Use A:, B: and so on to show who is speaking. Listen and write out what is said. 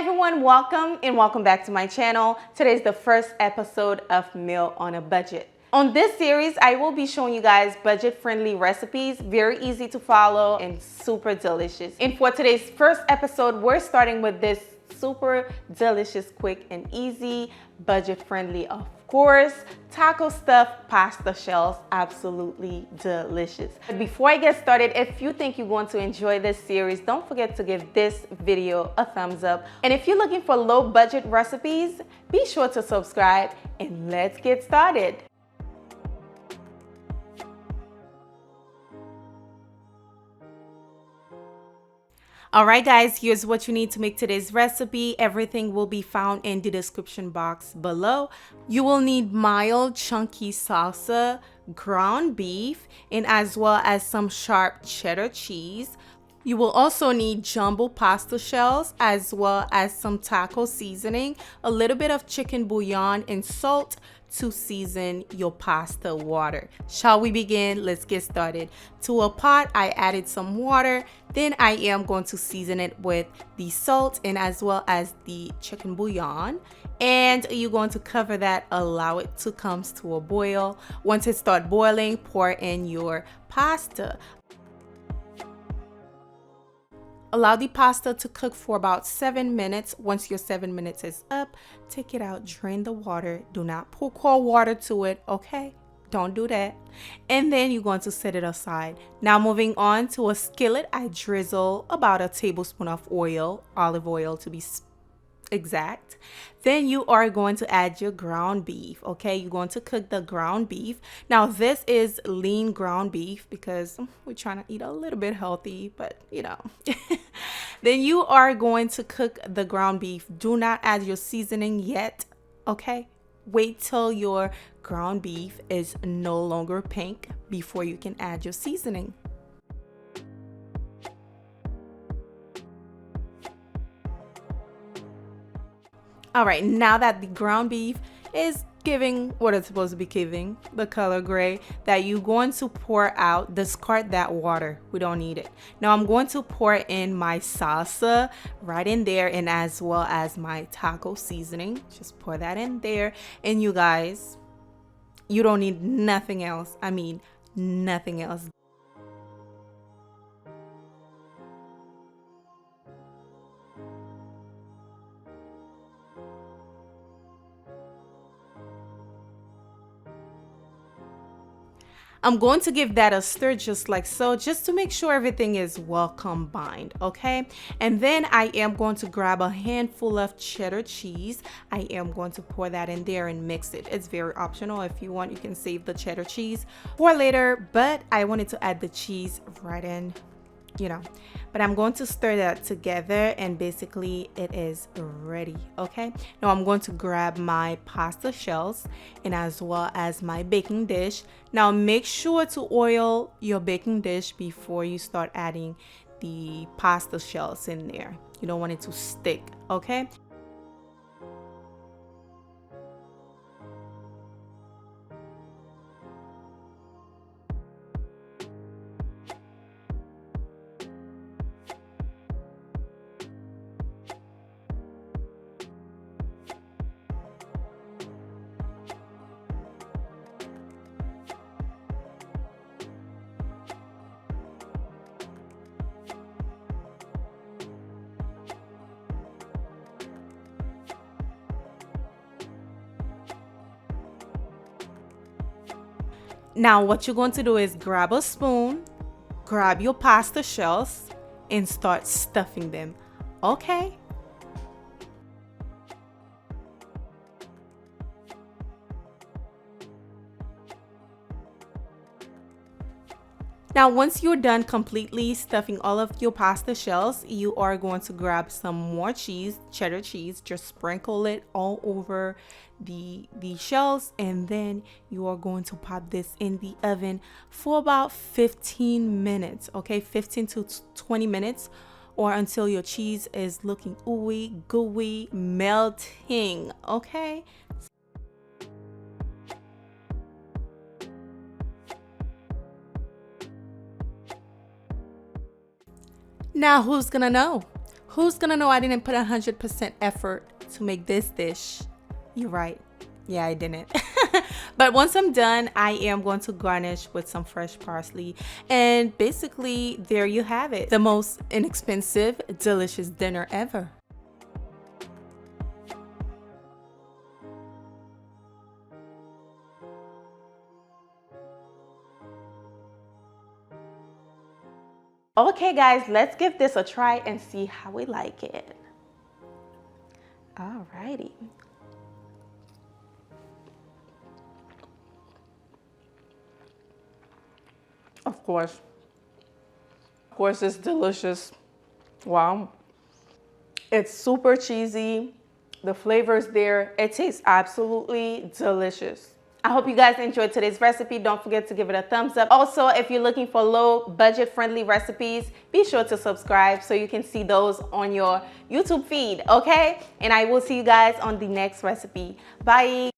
A: everyone, welcome and welcome back to my channel. Today's the first episode of Meal on a Budget. On this series, I will be showing you guys budget-friendly recipes, very easy to follow and super delicious. And for today's first episode, we're starting with this super delicious, quick and easy, budget-friendly, of course, taco stuffed pasta shells. Absolutely delicious. But before I get started, if you think you're going to enjoy this series, don't forget to give this video a thumbs up. And if you're looking for low budget recipes, be sure to subscribe and let's get started. All right, guys, here's what you need to make today's recipe. Everything will be found in the description box below. You will need mild, chunky salsa, ground beef, and as well as some sharp cheddar cheese. You will also need jumbo pasta shells, as well as some taco seasoning, a little bit of chicken bouillon, and salt to season your pasta water. Shall we begin? Let's get started. To a pot, I added some water. Then I am going to season it with the salt and as well as the chicken bouillon. And you're going to cover that, allow it to come to a boil. Once it starts boiling, pour in your pasta. Allow the pasta to cook for about 7 minutes. Once your 7 minutes is up, take it out, drain the water. Do not pour cold water to it, okay? Don't do that. And then you're going to set it aside. Now moving on to a skillet, I drizzle about a tablespoon of oil, olive oil to be exact. Then you are going to add your ground beef. Okay, you're going to cook the ground beef. Now this is lean ground beef because we're trying to eat a little bit healthy, but you know. Then you are going to cook the ground beef. Do not add your seasoning yet. Okay, wait till your ground beef is no longer pink before you can add your seasoning. All right, now that the ground beef is giving what it's supposed to be giving, the color gray, that you're going to pour out, discard that water. We don't need it. Now I'm going to pour in my salsa right in there, and as well as my taco seasoning. Just pour that in there. And you guys, you don't need nothing else. I mean, nothing else. I'm going to give that a stir just like so, just to make sure everything is well combined, okay? And then I am going to grab a handful of cheddar cheese. I am going to pour that in there and mix it. It's very optional. If you want, you can save the cheddar cheese for later, but I wanted to add the cheese right in, you know. But I'm going to stir that together and basically it is ready, okay? Now I'm going to grab my pasta shells and as well as my baking dish. Now make sure to oil your baking dish before you start adding the pasta shells in there. You don't want it to stick, okay? Now what you're going to do is grab a spoon, grab your pasta shells, and start stuffing them, okay? Now, once you're done completely stuffing all of your pasta shells, you are going to grab some more cheese, cheddar cheese, just sprinkle it all over the shells, and then you are going to pop this in the oven for about 15 minutes, okay? 15 to 20 minutes, or until your cheese is looking ooey gooey, melting, okay? Now, who's gonna know? Who's gonna know I didn't put 100% effort to make this dish? You're right. Yeah, I didn't. But once I'm done, I am going to garnish with some fresh parsley. And basically, there you have it. The most inexpensive, delicious dinner ever. Okay, guys, let's give this a try and see how we like it. Alrighty. Of course, it's delicious. Wow. It's super cheesy. The flavor's there. It tastes absolutely delicious. I hope you guys enjoyed today's recipe. Don't forget to give it a thumbs up. Also, if you're looking for low budget friendly recipes, be sure to subscribe so you can see those on your YouTube feed, okay? And I will see you guys on the next recipe. Bye.